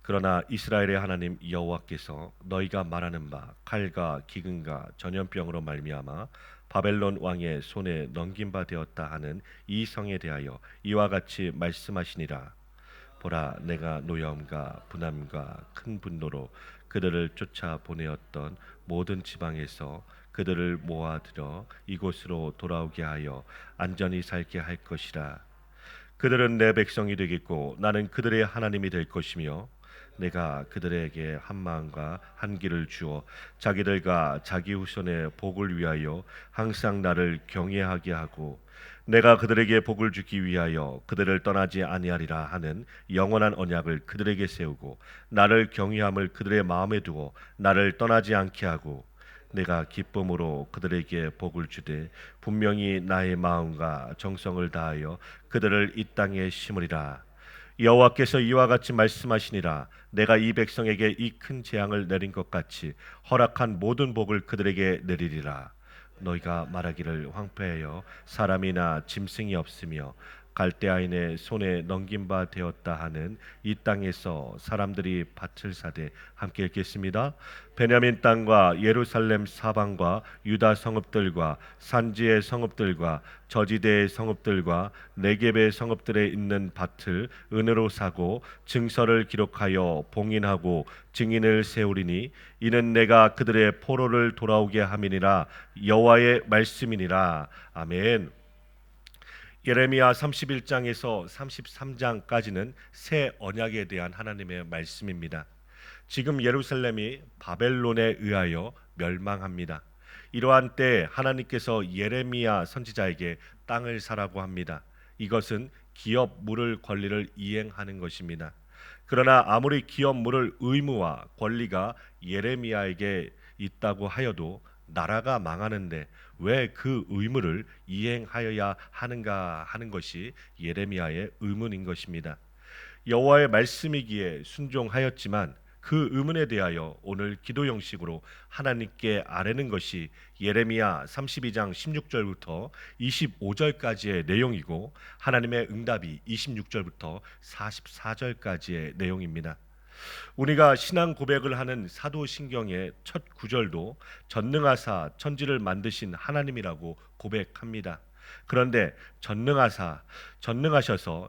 그러나 이스라엘의 하나님 여호와께서 너희가 말하는 바 칼과 기근과 전염병으로 말미암아 바벨론 왕의 손에 넘긴 바 되었다 하는 이 성에 대하여 이와 같이 말씀하시니라. 보라, 내가 노여움과 분함과 큰 분노로 그들을 쫓아 보내었던 모든 지방에서 그들을 모아들여 이곳으로 돌아오게 하여 안전히 살게 할 것이라. 그들은 내 백성이 되겠고 나는 그들의 하나님이 될 것이며 내가 그들에게 한 마음과 한 길을 주어 자기들과 자기 후손의 복을 위하여 항상 나를 경외하게 하고 내가 그들에게 복을 주기 위하여 그들을 떠나지 아니하리라 하는 영원한 언약을 그들에게 세우고 나를 경외함을 그들의 마음에 두고 나를 떠나지 않게 하고 내가 기쁨으로 그들에게 복을 주되 분명히 나의 마음과 정성을 다하여 그들을 이 땅에 심으리라. 여호와께서 이와 같이 말씀하시니라. 내가 이 백성에게 이 큰 재앙을 내린 것 같이 허락한 모든 복을 그들에게 내리리라. 너희가 말하기를 황폐하여 사람이나 짐승이 없으며 갈대아인의 손에 넘긴 바 되었다 하는 이 땅에서 사람들이 밭을 사되 함께 읽겠습니다. 베냐민 땅과 예루살렘 사방과 유다 성읍들과 산지의 성읍들과 저지대의 성읍들과 네겝의 성읍들에 있는 밭을 은으로 사고 증서를 기록하여 봉인하고 증인을 세우리니 이는 내가 그들의 포로를 돌아오게 함이니라. 여호와의 말씀이니라. 아멘. 예레미야 31장에서 33장까지는 새 언약에 대한 하나님의 말씀입니다. 지금 예루살렘이 바벨론에 의하여 멸망합니다. 이러한 때 하나님께서 예레미야 선지자에게 땅을 사라고 합니다. 이것은 기업 물을 권리를 이행하는 것입니다. 그러나 아무리 기업 물을 의무와 권리가 예레미야에게 있다고 하여도 나라가 망하는데 왜 그 의무를 이행하여야 하는가 하는 것이 예레미야의 의문인 것입니다. 여호와의 말씀이기에 순종하였지만 그 의문에 대하여 오늘 기도 형식으로 하나님께 아뢰는 것이 예레미야 32장 16절부터 25절까지의 내용이고 하나님의 응답이 26절부터 44절까지의 내용입니다. 우리가 신앙 고백을 하는 사도신경의 첫 구절도 전능하사 천지를 만드신 하나님이라고 고백합니다. 그런데 전능하셔서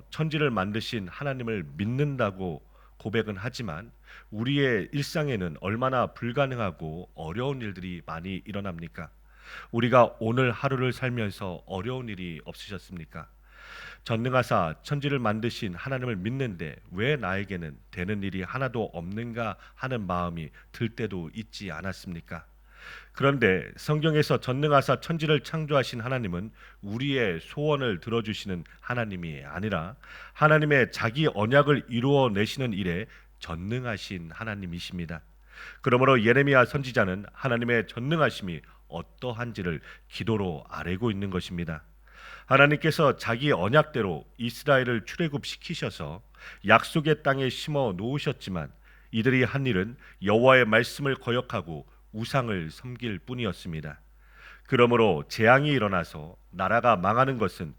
천지를 만드신 하나님을 믿는다고 고백은 하지만 우리의 일상에는 얼마나 불가능하고 어려운 일들이 많이 일어납니까? 우리가 오늘 하루를 살면서 어려운 일이 없으셨습니까? 전능하사 천지를 만드신 하나님을 믿는데 왜 나에게는 되는 일이 하나도 없는가 하는 마음이 들 때도 있지 않았습니까? 그런데 성경에서 전능하사 천지를 창조하신 하나님은 우리의 소원을 들어주시는 하나님이 아니라 하나님의 자기 언약을 이루어 내시는 일에 전능하신 하나님이십니다. 그러므로 예레미야 선지자는 하나님의 전능하심이 어떠한지를 기도로 아뢰고 있는 것입니다. 하나님께서 자기 언약대로 이스라엘을 출애굽시키셔서 약속의 땅에 심어 놓으셨지만 이들이 한 일은 여호와의 말씀을 거역하고 우상을 섬길 뿐이었습니다. 그러므로 재앙이 일어나서 나라가 망하는 것은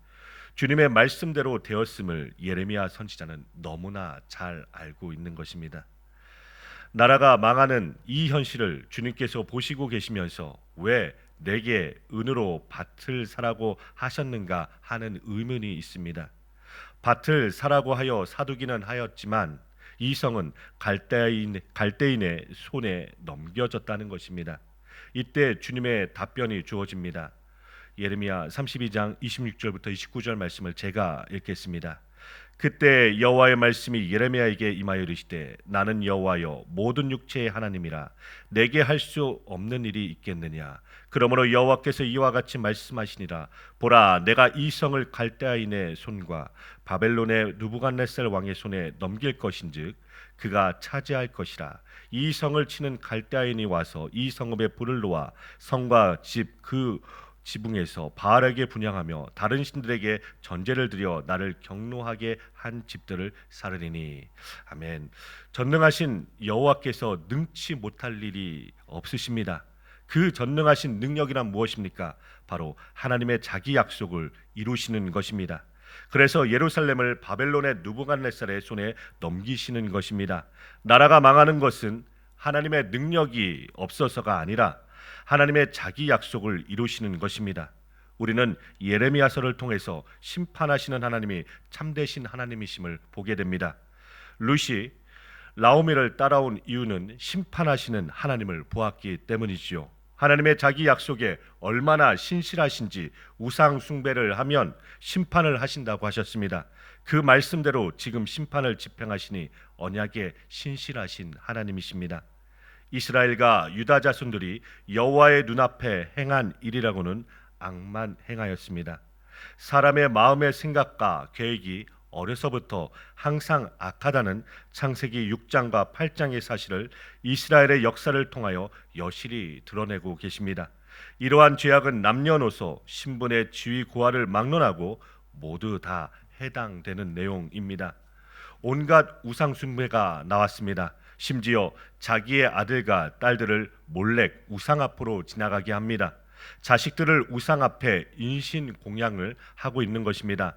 주님의 말씀대로 되었음을 예레미야 선지자는 너무나 잘 알고 있는 것입니다. 나라가 망하는 이 현실을 주님께서 보시고 계시면서 왜 내게 은으로 밭을 사라고 하셨는가 하는 의문이 있습니다. 밭을 사라고 하여 사두기는 하였지만 이 성은 갈대인의 손에 넘겨졌다는 것입니다. 이때 주님의 답변이 주어집니다. 예레미야 32장 26절부터 29절 말씀을 제가 읽겠습니다. 그때 여호와의 말씀이 예레미야에게 임하여 이르시되 나는 여호와여 모든 육체의 하나님이라 내게 할 수 없는 일이 있겠느냐. 그러므로 여호와께서 이와 같이 말씀하시니라. 보라, 내가 이 성을 갈대아인의 손과 바벨론의 느부갓네살 왕의 손에 넘길 것인즉 그가 차지할 것이라. 이 성을 치는 갈대아인이 와서 이 성읍에 불을 놓아 성과 집 그 지붕에서 바알에게 분향하며 다른 신들에게 전제를 드려 나를 경노하게 한 집들을 사르리니. 아멘. 전능하신 여호와께서 능치 못할 일이 없으십니다. 그 전능하신 능력이란 무엇입니까? 바로 하나님의 자기 약속을 이루시는 것입니다. 그래서 예루살렘을 바벨론의 느부갓네살의 손에 넘기시는 것입니다. 나라가 망하는 것은 하나님의 능력이 없어서가 아니라 하나님의 자기 약속을 이루시는 것입니다. 우리는 예레미야서를 통해서 심판하시는 하나님이 참되신 하나님이심을 보게 됩니다. 룻이 나오미를 따라온 이유는 심판하시는 하나님을 보았기 때문이지요. 하나님의 자기 약속에 얼마나 신실하신지 우상 숭배를 하면 심판을 하신다고 하셨습니다. 그 말씀대로 지금 심판을 집행하시니 언약에 신실하신 하나님이십니다. 이스라엘과 유다 자손들이 여호와의 눈앞에 행한 일이라고는 악만 행하였습니다. 사람의 마음의 생각과 계획이 어려서부터 항상 악하다는 창세기 6장과 8장의 사실을 이스라엘의 역사를 통하여 여실히 드러내고 계십니다. 이러한 죄악은 남녀노소, 신분의 지위 고하를 막론하고 모두 다 해당되는 내용입니다. 온갖 우상 숭배가 나왔습니다. 심지어 자기의 아들과 딸들을 몰래 우상 앞으로 지나가게 합니다. 자식들을 우상 앞에 인신 공양을 하고 있는 것입니다.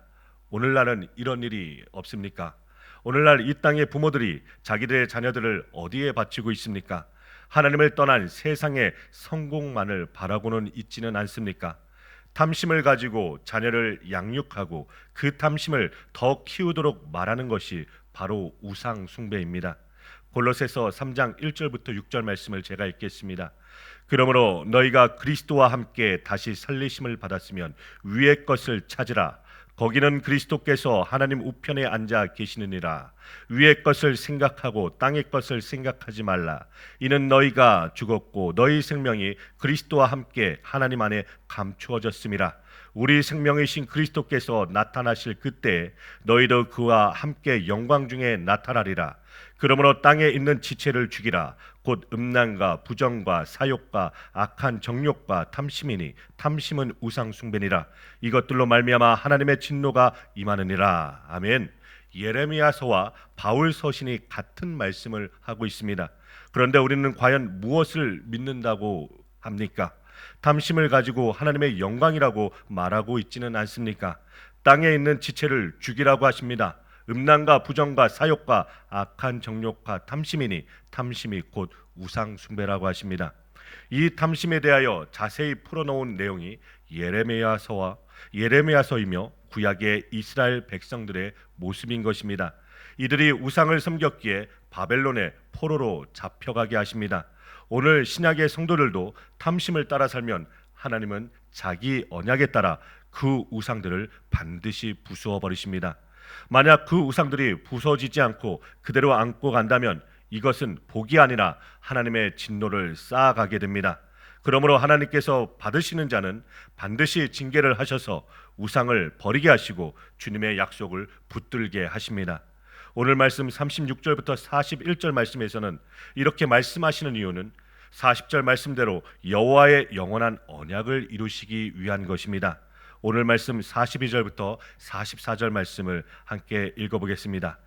오늘날은 이런 일이 없습니까? 오늘날 이 땅의 부모들이 자기들의 자녀들을 어디에 바치고 있습니까? 하나님을 떠난 세상의 성공만을 바라고는 있지는 않습니까? 탐심을 가지고 자녀를 양육하고 그 탐심을 더 키우도록 말하는 것이 바로 우상 숭배입니다. 골로새서 3장 1절부터 6절 말씀을 제가 읽겠습니다. 그러므로 너희가 그리스도와 함께 다시 살리심을 받았으면 위의 것을 찾으라. 거기는 그리스도께서 하나님 우편에 앉아 계시느니라. 위의 것을 생각하고 땅의 것을 생각하지 말라. 이는 너희가 죽었고 너희 생명이 그리스도와 함께 하나님 안에 감추어졌음이라. 우리 생명이신 그리스도께서 나타나실 그때 너희도 그와 함께 영광 중에 나타나리라. 그러므로 땅에 있는 지체를 죽이라. 곧 음란과 부정과 사욕과 악한 정욕과 탐심이니 탐심은 우상 숭배니라. 이것들로 말미암아 하나님의 진노가 임하느니라. 아멘. 예레미야서와 바울 서신이 같은 말씀을 하고 있습니다. 그런데 우리는 과연 무엇을 믿는다고 합니까? 탐심을 가지고 하나님의 영광이라고 말하고 있지는 않습니까? 땅에 있는 지체를 죽이라고 하십니다. 음란과 부정과 사욕과 악한 정욕과 탐심이니 탐심이 곧 우상 숭배라고 하십니다. 이 탐심에 대하여 자세히 풀어놓은 내용이 예레미야서이며 구약의 이스라엘 백성들의 모습인 것입니다. 이들이 우상을 섬겼기에 바벨론의 포로로 잡혀가게 하십니다. 오늘 신약의 성도들도 탐심을 따라 살면 하나님은 자기 언약에 따라 그 우상들을 반드시 부수어 버리십니다. 만약 그 우상들이 부서지지 않고 그대로 안고 간다면 이것은 복이 아니라 하나님의 진노를 쌓아가게 됩니다. 그러므로 하나님께서 받으시는 자는 반드시 징계를 하셔서 우상을 버리게 하시고 주님의 약속을 붙들게 하십니다. 오늘 말씀 36절부터 41절 말씀에서는 이렇게 말씀하시는 이유는 40절 말씀대로 여호와의 영원한 언약을 이루시기 위한 것입니다. 오늘 말씀 42절부터 44절 말씀을 함께 읽어보겠습니다.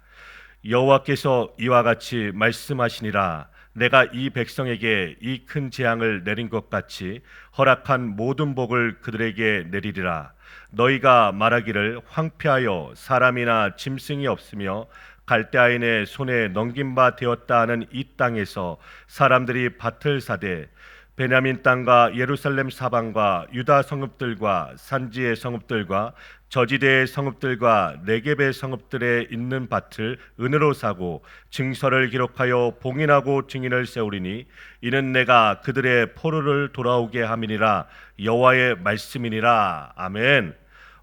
여호와께서 이와 같이 말씀하시니라. 내가 이 백성에게 이 큰 재앙을 내린 것 같이 허락한 모든 복을 그들에게 내리리라. 너희가 말하기를 황폐하여 사람이나 짐승이 없으며 갈대아인의 손에 넘긴 바 되었다 하는 이 땅에서 사람들이 밭을 사되 베냐민 땅과 예루살렘 사방과 유다 성읍들과 산지의 성읍들과 저지대의 성읍들과 네겝의 성읍들에 있는 밭을 은으로 사고 증서를 기록하여 봉인하고 증인을 세우리니 이는 내가 그들의 포로를 돌아오게 함이니라. 여호와의 말씀이니라. 아멘.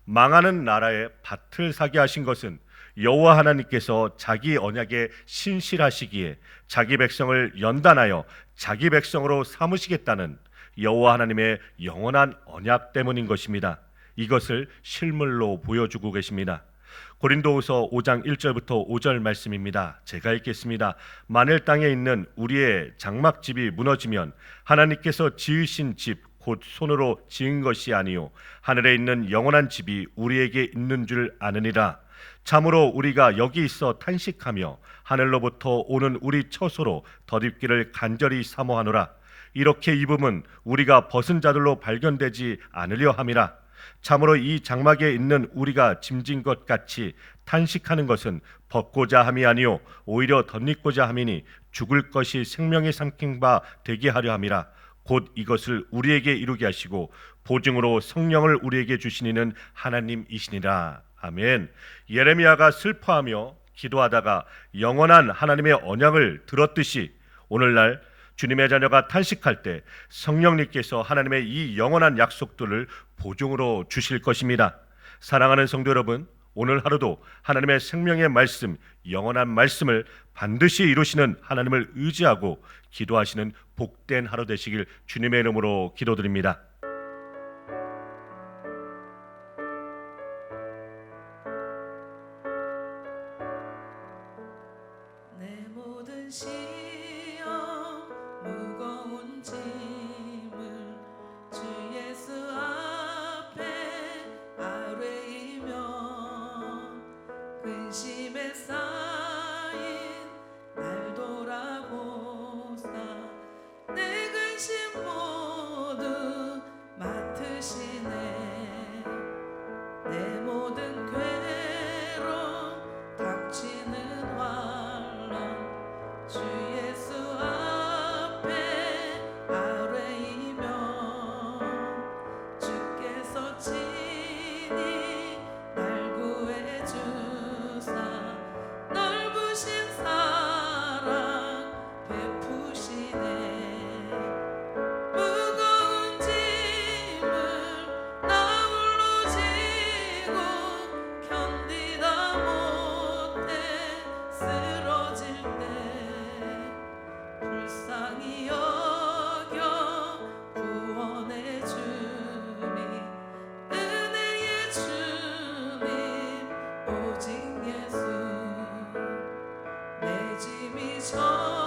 망하는 나라에 밭을 사게 하신 것은 여호와 하나님께서 자기 언약에 신실하시기에 자기 백성을 연단하여 자기 백성으로 삼으시겠다는 여호와 하나님의 영원한 언약 때문인 것입니다. 이것을 실물로 보여주고 계십니다. 고린도후서 5장 1절부터 5절 말씀입니다. 제가 읽겠습니다. 만일 땅에 있는 우리의 장막집이 무너지면 하나님께서 지으신 집 곧 손으로 지은 것이 아니요 하늘에 있는 영원한 집이 우리에게 있는 줄 아느니라. 참으로 우리가 여기 있어 탄식하며 하늘로부터 오는 우리 처소로 덧입기를 간절히 사모하노라. 이렇게 입음은 우리가 벗은 자들로 발견되지 않으려 함이라. 참으로 이 장막에 있는 우리가 짐진 것 같이 탄식하는 것은 벗고자 함이 아니요 오히려 덧입고자 함이니 죽을 것이 생명의 삼킨 바 되게 하려 함이라. 곧 이것을 우리에게 이루게 하시고 보증으로 성령을 우리에게 주시니는 하나님이시니라. 아멘. 예레미야가 슬퍼하며 기도하다가 영원한 하나님의 언약을 들었듯이 오늘날 주님의 자녀가 탄식할 때 성령님께서 하나님의 이 영원한 약속들을 보증으로 주실 것입니다. 사랑하는 성도 여러분, 오늘 하루도 하나님의 생명의 말씀, 영원한 말씀을 반드시 이루시는 하나님을 의지하고 기도하시는 복된 하루 되시길 주님의 이름으로 기도드립니다. 내 모든 시험 무거운 짐을 주 예수 앞에 아뢰이며 근심에 쌓인 날 돌아보사 내 근심 모두 맡으시네. 내 모든 괴로움 닥치는 주 예수 앞에 아뢰이며 주께서 친히 날 구해주사 넓으신 사랑 베푸시네. 무거운 짐을 나 홀로 지고 견디다 못해 쓰러질 때 불쌍히 여겨 구원해 주니 은혜의 주님 오직 예수. 내 짐이 져